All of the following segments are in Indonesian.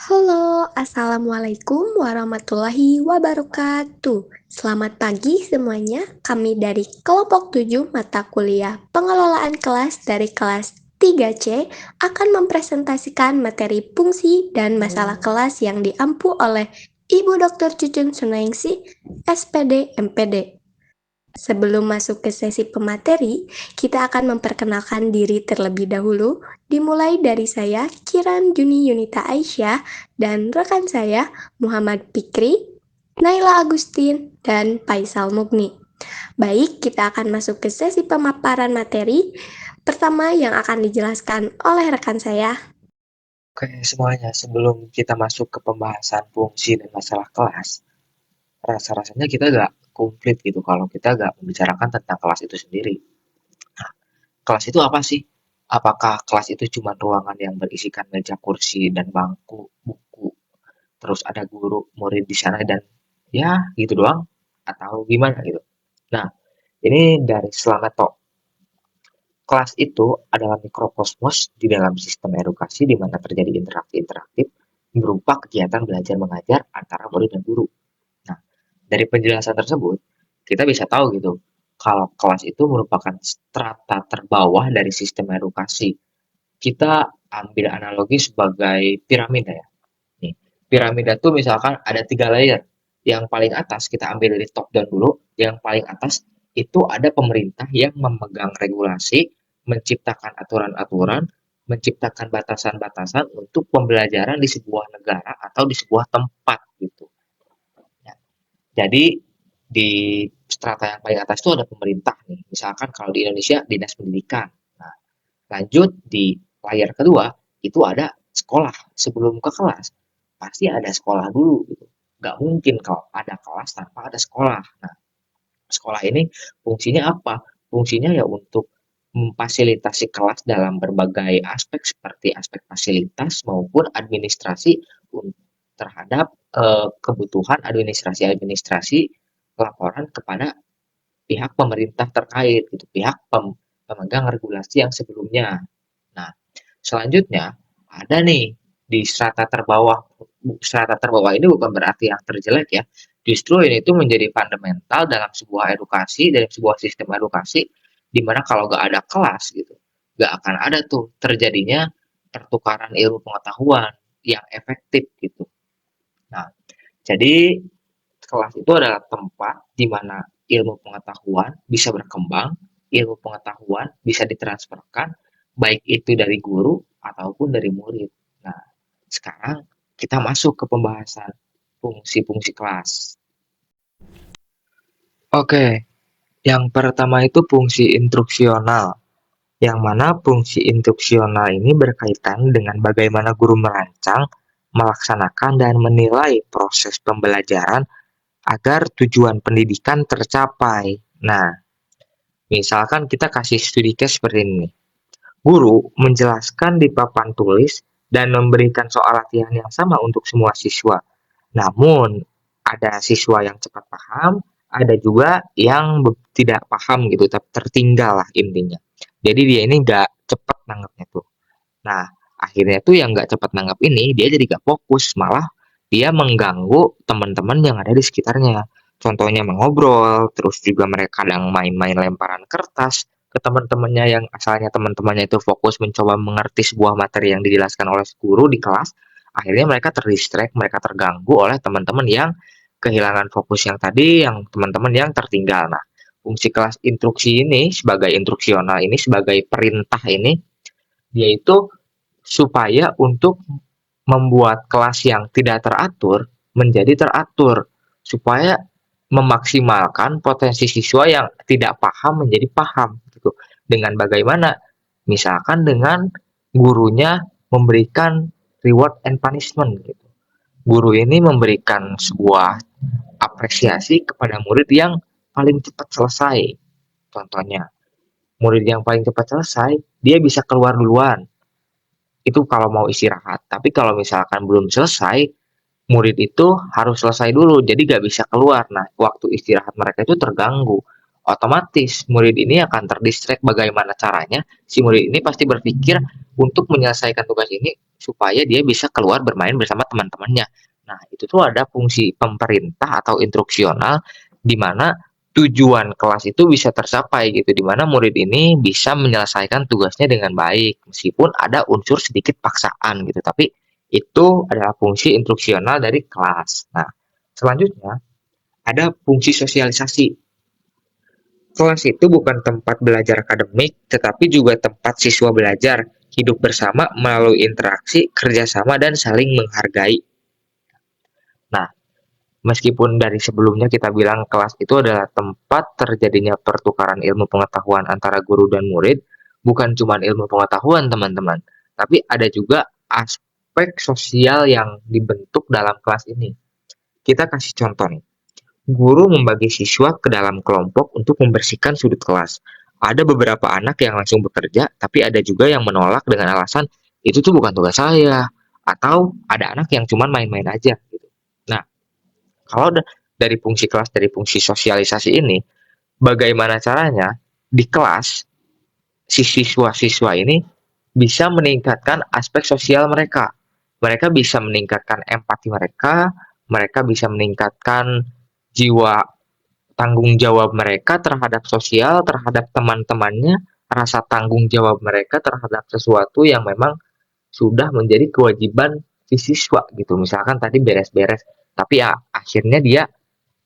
Halo, Assalamualaikum warahmatullahi wabarakatuh. Selamat pagi semuanya. Kami dari kelompok 7 mata kuliah pengelolaan kelas dari kelas 3C akan mempresentasikan materi fungsi dan masalah kelas yang diampu oleh Ibu Dr. Cucun Sunaingsi, SPD MPD. Sebelum masuk ke sesi pemateri, kita akan memperkenalkan diri terlebih dahulu, dimulai dari saya, Kiran Juni Yunita Aisyah, dan rekan saya, Muhammad Fikri, Naila Agustin, dan Faisal Mugni. Baik, kita akan masuk ke sesi pemaparan materi pertama yang akan dijelaskan oleh rekan saya. Oke semuanya, sebelum kita masuk ke pembahasan fungsi dan masalah kelas, rasa-rasanya kita nggak komplit gitu kalau kita nggak membicarakan tentang kelas itu sendiri. Nah, kelas itu apa sih? Apakah kelas itu cuma ruangan yang berisikan meja, kursi, dan bangku, buku, terus ada guru, murid di sana dan ya gitu doang? Atau gimana gitu? Nah, ini dari Slameto. Kelas itu adalah mikrokosmos di dalam sistem edukasi di mana terjadi interaksi interaktif berupa kegiatan belajar mengajar antara murid dan guru. Nah, dari penjelasan tersebut, kita bisa tahu gitu, kalau kelas itu merupakan strata terbawah dari sistem edukasi. Kita ambil analogi sebagai piramida ya. Nih, piramida tuh misalkan ada 3 layer. Yang paling atas kita ambil dari top down dulu. Yang paling atas itu ada pemerintah yang memegang regulasi, menciptakan aturan-aturan, menciptakan batasan-batasan untuk pembelajaran di sebuah negara atau di sebuah tempat gitu. Ya, jadi di strata yang paling atas itu ada pemerintah nih. Misalkan kalau di Indonesia dinas pendidikan. Nah, lanjut di layar kedua itu ada sekolah. Sebelum ke kelas pasti ada sekolah dulu gitu. Nggak mungkin kalau ada kelas tanpa ada sekolah. Nah, sekolah ini fungsinya apa? Fungsinya ya untuk memfasilitasi kelas dalam berbagai aspek seperti aspek fasilitas maupun administrasi terhadap kebutuhan administrasi-administrasi laporan kepada pihak pemerintah terkait gitu, pihak pemegang regulasi yang sebelumnya. Nah, selanjutnya ada nih di strata terbawah. Strata terbawah ini bukan berarti yang terjelek ya. Justru ini itu menjadi fundamental dalam sebuah edukasi, dalam sebuah sistem edukasi, di mana kalau nggak ada kelas gitu, nggak akan ada tuh terjadinya pertukaran ilmu pengetahuan yang efektif gitu. Nah, jadi kelas itu adalah tempat di mana ilmu pengetahuan bisa berkembang, ilmu pengetahuan bisa ditransferkan, baik itu dari guru ataupun dari murid. Nah, sekarang kita masuk ke pembahasan fungsi-fungsi kelas. Oke, yang pertama itu fungsi instruksional. Yang mana fungsi instruksional ini berkaitan dengan bagaimana guru merancang, melaksanakan, dan menilai proses pembelajaran agar tujuan pendidikan tercapai. Nah, misalkan kita kasih studi case seperti ini. Guru menjelaskan di papan tulis dan memberikan soal latihan yang sama untuk semua siswa. Namun, ada siswa yang cepat paham, ada juga yang tidak paham gitu, tapi tertinggal lah intinya. Jadi dia ini nggak cepat nanggapnya tuh. Nah, akhirnya tuh yang nggak cepat nanggap ini, dia jadi nggak fokus, malah dia mengganggu teman-teman yang ada di sekitarnya. Contohnya mengobrol, terus juga mereka kadang main-main lemparan kertas ke teman-temannya yang asalnya teman-temannya itu fokus mencoba mengerti sebuah materi yang dijelaskan oleh guru di kelas. Akhirnya mereka terdistract, mereka terganggu oleh teman-teman yang kehilangan fokus yang tadi, yang teman-teman yang tertinggal. Nah, fungsi kelas instruksi ini sebagai instruksional ini sebagai perintah ini dia itu supaya untuk membuat kelas yang tidak teratur menjadi teratur, supaya memaksimalkan potensi siswa yang tidak paham menjadi paham gitu. Dengan bagaimana? Misalkan dengan gurunya memberikan reward and punishment gitu. Guru ini memberikan sebuah apresiasi kepada murid yang paling cepat selesai. Contohnya, murid yang paling cepat selesai, dia bisa keluar duluan itu kalau mau istirahat. Tapi kalau misalkan belum selesai, murid itu harus selesai dulu, jadi gak bisa keluar. Nah, waktu istirahat mereka itu terganggu. otomatis murid ini akan terdistract. Bagaimana caranya? Si murid ini pasti berpikir untuk menyelesaikan tugas ini supaya dia bisa keluar bermain bersama teman-temannya. Nah, itu tuh ada fungsi pemerintah atau instruksional di mana tujuan kelas itu bisa tercapai gitu, di mana murid ini bisa menyelesaikan tugasnya dengan baik meskipun ada unsur sedikit paksaan gitu, tapi itu adalah fungsi instruksional dari kelas. Nah, selanjutnya ada fungsi sosialisasi. Kelas itu bukan tempat belajar akademik, tetapi juga tempat siswa belajar hidup bersama melalui interaksi, kerjasama, dan saling menghargai. Nah, meskipun dari sebelumnya kita bilang kelas itu adalah tempat terjadinya pertukaran ilmu pengetahuan antara guru dan murid, bukan cuma ilmu pengetahuan teman-teman, tapi ada juga aspek sosial yang dibentuk dalam kelas ini. Kita kasih contoh nih. Guru membagi siswa ke dalam kelompok untuk membersihkan sudut kelas. Ada beberapa anak yang langsung bekerja, tapi ada juga yang menolak dengan alasan itu tuh bukan tugas saya. Atau ada anak yang cuma main-main aja gitu. Nah, kalau dari fungsi kelas, dari fungsi sosialisasi ini, bagaimana caranya di kelas si siswa-siswa ini bisa meningkatkan aspek sosial mereka. Mereka bisa meningkatkan empati mereka, mereka bisa meningkatkan jiwa tanggung jawab mereka terhadap sosial, terhadap teman-temannya, rasa tanggung jawab mereka terhadap sesuatu yang memang sudah menjadi kewajiban si siswa gitu. Misalkan tadi beres-beres, tapi ya akhirnya dia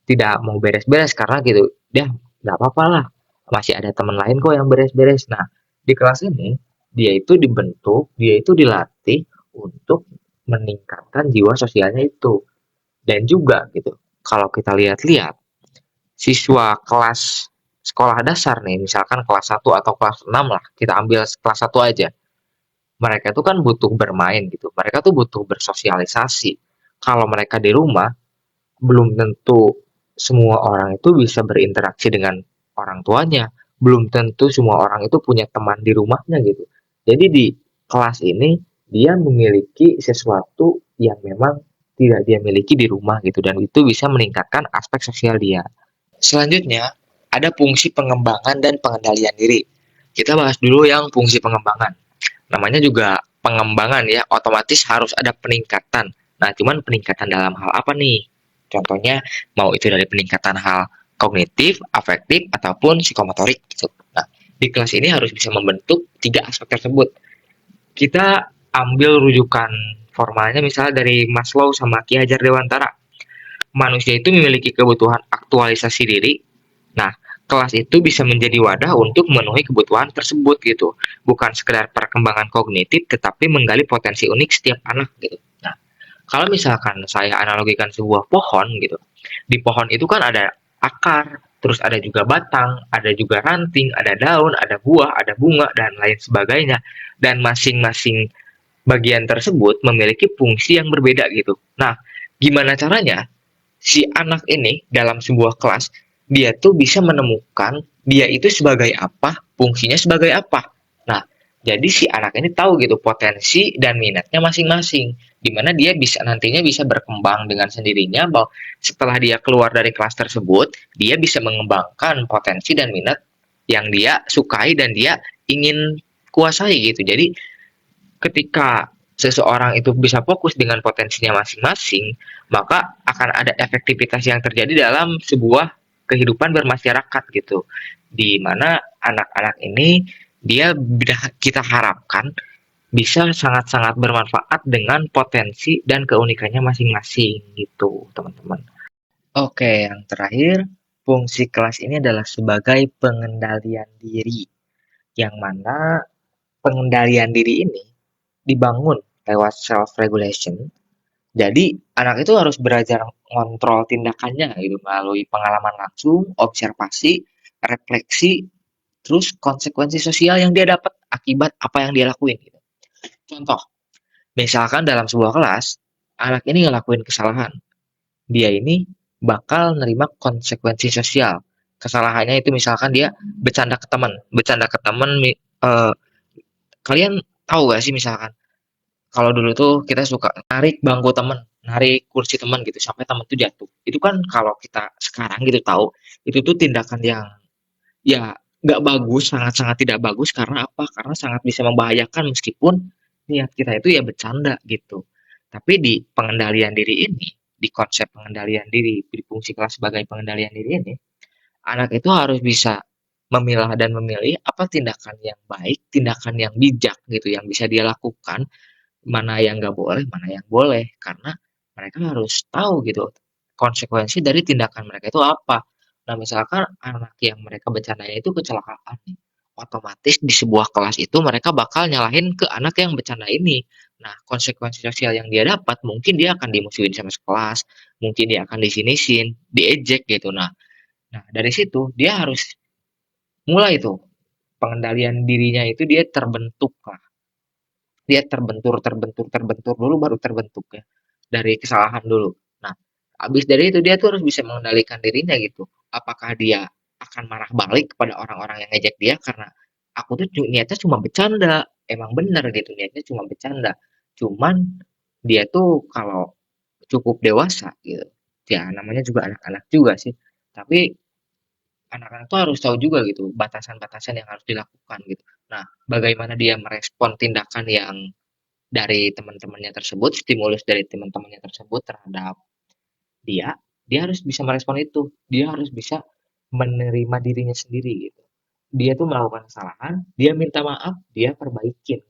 tidak mau beres-beres karena gitu, dia nggak apa-apa lah, masih ada teman lain kok yang beres-beres. Nah, di kelas ini dia itu dibentuk, dia itu dilatih untuk meningkatkan jiwa sosialnya itu. Dan juga gitu, kalau kita lihat-lihat siswa kelas sekolah dasar nih, misalkan kelas 1 atau kelas 6 lah, kita ambil kelas 1 aja. Mereka tuh kan butuh bermain gitu, mereka tuh butuh bersosialisasi. Kalau mereka di rumah, belum tentu semua orang itu bisa berinteraksi dengan orang tuanya, belum tentu semua orang itu punya teman di rumahnya gitu. Jadi di kelas ini dia memiliki sesuatu yang memang tidak dia miliki di rumah gitu, dan itu bisa meningkatkan aspek sosial dia. Selanjutnya, ada fungsi pengembangan dan pengendalian diri. Kita bahas dulu yang fungsi pengembangan. Namanya juga pengembangan ya, otomatis harus ada peningkatan. Nah, cuman peningkatan dalam hal apa nih? Contohnya, mau itu dari peningkatan hal kognitif, afektif, ataupun psikomotorik gitu. Nah, di kelas ini harus bisa membentuk tiga aspek tersebut. Kita ambil rujukan formalnya misalnya dari Maslow sama Ki Hajar Dewantara. Manusia itu memiliki kebutuhan aktualisasi diri. Nah, kelas itu bisa menjadi wadah untuk memenuhi kebutuhan tersebut gitu. Bukan sekedar perkembangan kognitif, tetapi menggali potensi unik setiap anak gitu. Nah, kalau misalkan saya analogikan sebuah pohon gitu, di pohon itu kan ada akar, terus ada juga batang, ada juga ranting, ada daun, ada buah, ada bunga, dan lain sebagainya. Dan masing-masing bagian tersebut memiliki fungsi yang berbeda gitu. Nah, gimana caranya si anak ini dalam sebuah kelas dia tuh bisa menemukan dia itu sebagai apa, fungsinya sebagai apa. Nah, jadi si anak ini tahu gitu potensi dan minatnya masing-masing, di mana dia bisa nantinya bisa berkembang dengan sendirinya bahwa setelah dia keluar dari kelas tersebut, dia bisa mengembangkan potensi dan minat yang dia sukai dan dia ingin kuasai gitu. Jadi ketika seseorang itu bisa fokus dengan potensinya masing-masing, maka akan ada efektivitas yang terjadi dalam sebuah kehidupan bermasyarakat gitu. Di mana anak-anak ini dia kita harapkan bisa sangat-sangat bermanfaat dengan potensi dan keunikannya masing-masing gitu, teman-teman. Oke, yang terakhir, fungsi kelas ini adalah sebagai pengendalian diri, yang mana pengendalian diri ini dibangun lewat self regulation. Jadi anak itu harus belajar ngontrol tindakannya gitu melalui pengalaman langsung, observasi, refleksi, terus konsekuensi sosial yang dia dapat akibat apa yang dia lakuin gitu. Contoh, misalkan dalam sebuah kelas, anak ini ngelakuin kesalahan. Dia ini bakal nerima konsekuensi sosial. Kesalahannya itu misalkan dia bercanda ke teman, kalian tahu gak sih misalkan kalau dulu tuh kita suka narik bangku temen, narik kursi temen gitu sampai temen tuh jatuh. Itu kan kalau kita sekarang gitu tahu, itu tuh tindakan yang ya nggak bagus, sangat-sangat tidak bagus. Karena apa? Karena sangat bisa membahayakan meskipun niat kita itu ya bercanda gitu. Tapi di pengendalian diri ini, di konsep pengendalian diri, di fungsi kelas sebagai pengendalian diri ini, anak itu harus bisa memilah dan memilih apa tindakan yang baik, tindakan yang bijak gitu, yang bisa dia lakukan, mana yang nggak boleh, mana yang boleh. Karena mereka harus tahu gitu konsekuensi dari tindakan mereka itu apa. Nah, misalkan anak yang mereka bercandanya itu kecelakaan nih, otomatis di sebuah kelas itu mereka bakal nyalahin ke anak yang bercanda ini. Nah, konsekuensi sosial yang dia dapat mungkin dia akan dimusuhin sama sekelas, mungkin dia akan disinisin, diejek gitu. Nah, dari situ dia harus mulai tuh pengendalian dirinya itu dia terbentuk lah. Dia terbentur dulu baru terbentuk ya. Dari kesalahan dulu. Nah, habis dari itu dia tuh harus bisa mengendalikan dirinya gitu. Apakah dia akan marah balik kepada orang-orang yang ngejek dia karena aku tuh niatnya cuma bercanda. Emang bener gitu niatnya cuma bercanda. Cuman dia tuh kalau cukup dewasa gitu. Ya namanya juga anak-anak juga sih. Tapi anak-anak tuh harus tahu juga gitu batasan-batasan yang harus dilakukan gitu. Nah, bagaimana dia merespon tindakan yang dari teman-temannya tersebut, stimulus dari teman-temannya tersebut terhadap dia, dia harus bisa merespon itu. Dia harus bisa menerima dirinya sendiri gitu. Dia tuh melakukan kesalahan, dia minta maaf, dia perbaikin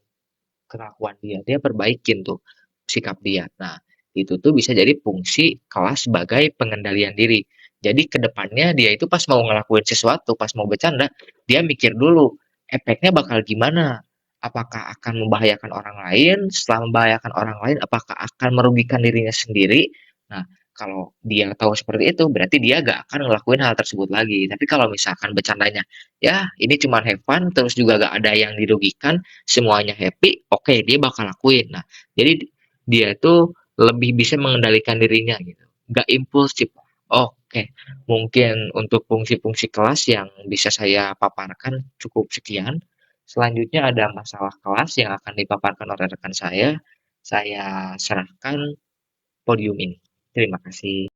kelakuan dia perbaikin tuh sikap dia. Nah, itu tuh bisa jadi fungsi kelas sebagai pengendalian diri. Jadi kedepannya dia itu pas mau ngelakuin sesuatu, pas mau bercanda, dia mikir dulu efeknya bakal gimana. Apakah akan membahayakan orang lain? Setelah membahayakan orang lain, apakah akan merugikan dirinya sendiri? Nah, kalau dia tahu seperti itu, berarti dia gak akan ngelakuin hal tersebut lagi. Tapi kalau misalkan bercandanya, ya ini cuma have fun, terus juga gak ada yang dirugikan, semuanya happy, oke dia bakal lakuin. Nah, jadi dia tuh lebih bisa mengendalikan dirinya gitu, nggak impulsif. Oke, mungkin untuk fungsi-fungsi kelas yang bisa saya paparkan cukup sekian. Selanjutnya ada masalah kelas yang akan dipaparkan oleh rekan saya. Saya serahkan podium ini. Terima kasih.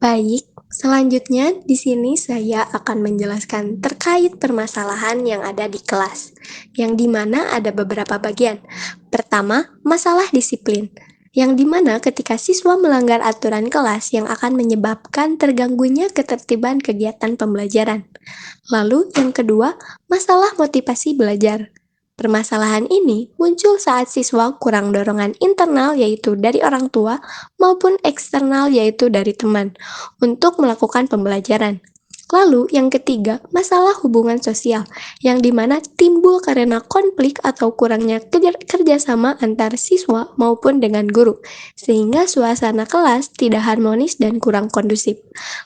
Baik, selanjutnya di sini saya akan menjelaskan terkait permasalahan yang ada di kelas, yang dimana ada beberapa bagian. Pertama, masalah disiplin, yang dimana ketika siswa melanggar aturan kelas yang akan menyebabkan terganggunya ketertiban kegiatan pembelajaran. Lalu yang kedua, masalah motivasi belajar. Permasalahan ini muncul saat siswa kurang dorongan internal yaitu dari orang tua maupun eksternal yaitu dari teman untuk melakukan pembelajaran. Lalu yang ketiga, masalah hubungan sosial, yang dimana timbul karena konflik atau kurangnya kerjasama antar siswa maupun dengan guru, sehingga suasana kelas tidak harmonis dan kurang kondusif.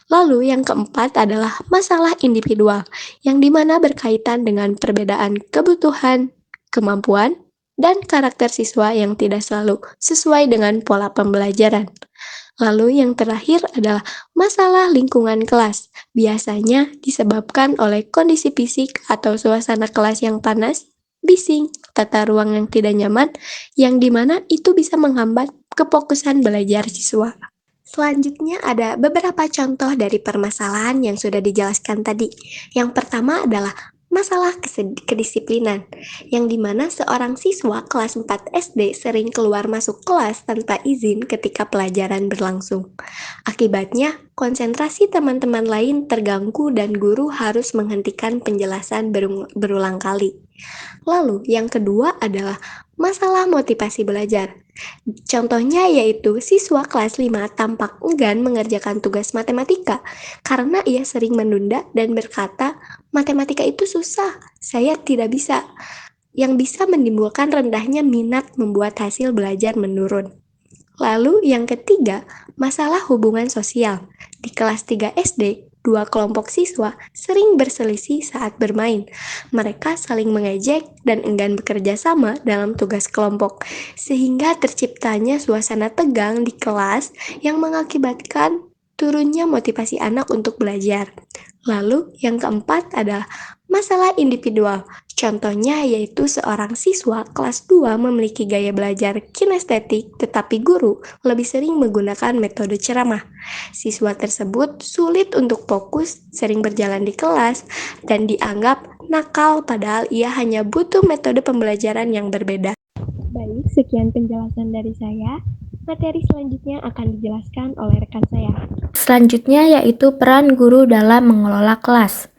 Lalu yang keempat adalah masalah individual, yang dimana berkaitan dengan perbedaan kebutuhan, kemampuan, dan karakter siswa yang tidak selalu sesuai dengan pola pembelajaran. Lalu yang terakhir adalah masalah lingkungan kelas, biasanya disebabkan oleh kondisi fisik atau suasana kelas yang panas, bising, tata ruang yang tidak nyaman, yang dimana itu bisa menghambat kefokusan belajar siswa. Selanjutnya ada beberapa contoh dari permasalahan yang sudah dijelaskan tadi. Yang pertama adalah masalah kedisiplinan, yang dimana seorang siswa kelas 4 SD sering keluar masuk kelas tanpa izin ketika pelajaran berlangsung. Akibatnya, konsentrasi teman-teman lain terganggu dan guru harus menghentikan penjelasan berulang kali. Lalu, yang kedua adalah masalah motivasi belajar. Contohnya yaitu siswa kelas 5 tampak enggan mengerjakan tugas matematika karena ia sering menunda dan berkata, "Matematika itu susah, saya tidak bisa." Yang bisa menimbulkan rendahnya minat membuat hasil belajar menurun. Lalu yang ketiga, masalah hubungan sosial. Di kelas 3 SD, dua kelompok siswa sering berselisih saat bermain. Mereka saling mengejek dan enggan bekerja sama dalam tugas kelompok, sehingga terciptanya suasana tegang di kelas yang mengakibatkan turunnya motivasi anak untuk belajar. Lalu yang keempat adalah masalah individual. Contohnya yaitu seorang siswa kelas 2 memiliki gaya belajar kinestetik, tetapi guru lebih sering menggunakan metode ceramah. Siswa tersebut sulit untuk fokus, sering berjalan di kelas, dan dianggap nakal padahal ia hanya butuh metode pembelajaran yang berbeda. Baik, sekian penjelasan dari saya. Materi selanjutnya akan dijelaskan oleh rekan saya. Selanjutnya yaitu peran guru dalam mengelola kelas.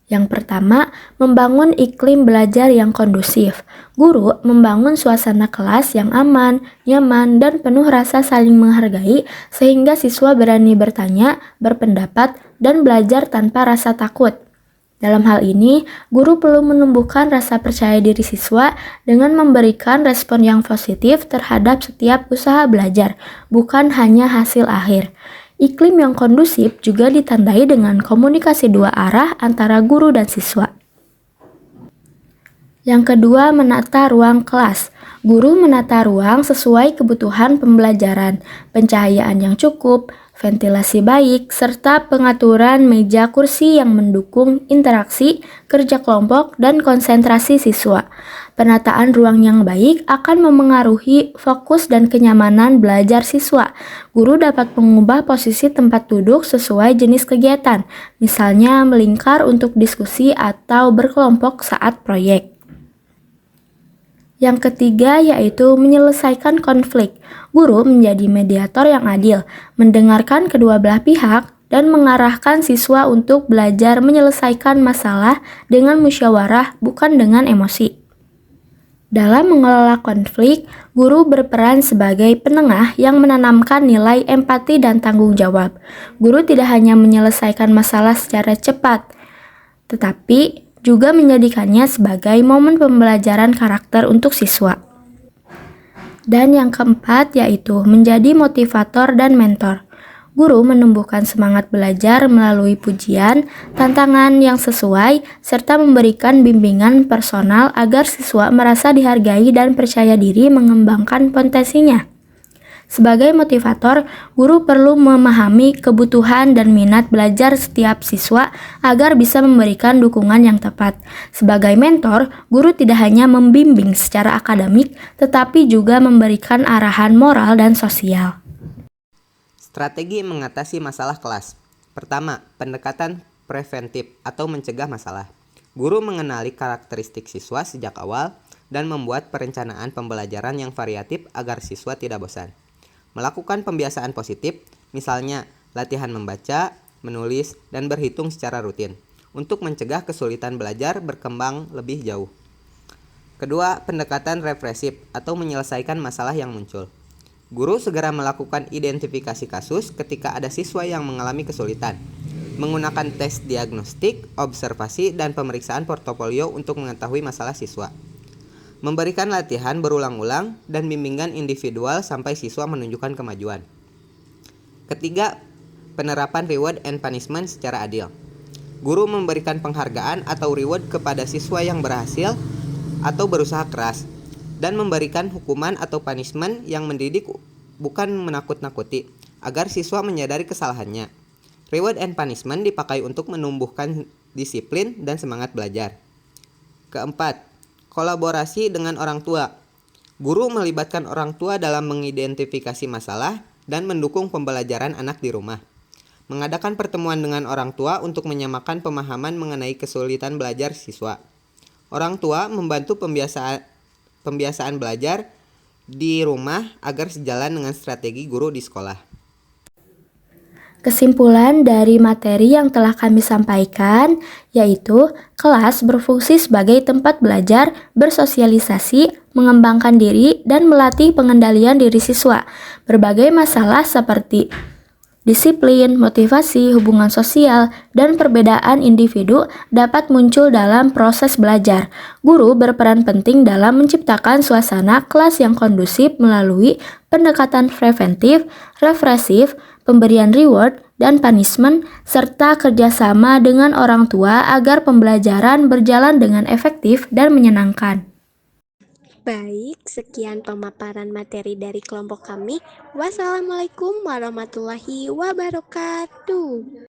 Yang pertama, membangun iklim belajar yang kondusif. Guru membangun suasana kelas yang aman, nyaman, dan penuh rasa saling menghargai sehingga siswa berani bertanya, berpendapat, dan belajar tanpa rasa takut. Dalam hal ini, guru perlu menumbuhkan rasa percaya diri siswa dengan memberikan respon yang positif terhadap setiap usaha belajar, bukan hanya hasil akhir. Iklim yang kondusif juga ditandai dengan komunikasi dua arah antara guru dan siswa. Yang kedua, menata ruang kelas. Guru menata ruang sesuai kebutuhan pembelajaran, pencahayaan yang cukup, ventilasi baik, serta pengaturan meja kursi yang mendukung interaksi, kerja kelompok, dan konsentrasi siswa. Penataan ruang yang baik akan memengaruhi fokus dan kenyamanan belajar siswa. Guru dapat mengubah posisi tempat duduk sesuai jenis kegiatan, misalnya melingkar untuk diskusi atau berkelompok saat proyek. Yang ketiga yaitu menyelesaikan konflik. Guru menjadi mediator yang adil, mendengarkan kedua belah pihak, dan mengarahkan siswa untuk belajar menyelesaikan masalah dengan musyawarah bukan dengan emosi. Dalam mengelola konflik, guru berperan sebagai penengah yang menanamkan nilai empati dan tanggung jawab. Guru tidak hanya menyelesaikan masalah secara cepat, tetapi juga menjadikannya sebagai momen pembelajaran karakter untuk siswa. Dan yang keempat yaitu menjadi motivator dan mentor. Guru menumbuhkan semangat belajar melalui pujian, tantangan yang sesuai, serta memberikan bimbingan personal agar siswa merasa dihargai dan percaya diri mengembangkan potensinya. Sebagai motivator, guru perlu memahami kebutuhan dan minat belajar setiap siswa agar bisa memberikan dukungan yang tepat. Sebagai mentor, guru tidak hanya membimbing secara akademik, tetapi juga memberikan arahan moral dan sosial. Strategi mengatasi masalah kelas. Pertama, pendekatan preventif atau mencegah masalah. Guru mengenali karakteristik siswa sejak awal dan membuat perencanaan pembelajaran yang variatif agar siswa tidak bosan. Melakukan pembiasaan positif, misalnya latihan membaca, menulis, dan berhitung secara rutin, untuk mencegah kesulitan belajar berkembang lebih jauh. Kedua, pendekatan represif atau menyelesaikan masalah yang muncul. Guru segera melakukan identifikasi kasus ketika ada siswa yang mengalami kesulitan, menggunakan tes diagnostik, observasi, dan pemeriksaan portofolio untuk mengetahui masalah siswa. Memberikan latihan berulang-ulang dan bimbingan individual sampai siswa menunjukkan kemajuan. Ketiga, penerapan reward and punishment secara adil. Guru memberikan penghargaan atau reward kepada siswa yang berhasil atau berusaha keras, dan memberikan hukuman atau punishment yang mendidik bukan menakut-nakuti, agar siswa menyadari kesalahannya. Reward and punishment dipakai untuk menumbuhkan disiplin dan semangat belajar. Keempat, kolaborasi dengan orang tua. Guru melibatkan orang tua dalam mengidentifikasi masalah dan mendukung pembelajaran anak di rumah. Mengadakan pertemuan dengan orang tua untuk menyamakan pemahaman mengenai kesulitan belajar siswa. Orang tua membantu pembiasaan belajar di rumah agar sejalan dengan strategi guru di sekolah. Kesimpulan dari materi yang telah kami sampaikan yaitu kelas berfungsi sebagai tempat belajar, bersosialisasi, mengembangkan diri, dan melatih pengendalian diri siswa. Berbagai masalah seperti disiplin, motivasi, hubungan sosial, dan perbedaan individu dapat muncul dalam proses belajar. Guru berperan penting dalam menciptakan suasana kelas yang kondusif melalui pendekatan preventif, represif, pemberian reward dan punishment, serta kerjasama dengan orang tua agar pembelajaran berjalan dengan efektif dan menyenangkan. Baik, sekian pemaparan materi dari kelompok kami. Wassalamualaikum warahmatullahi wabarakatuh.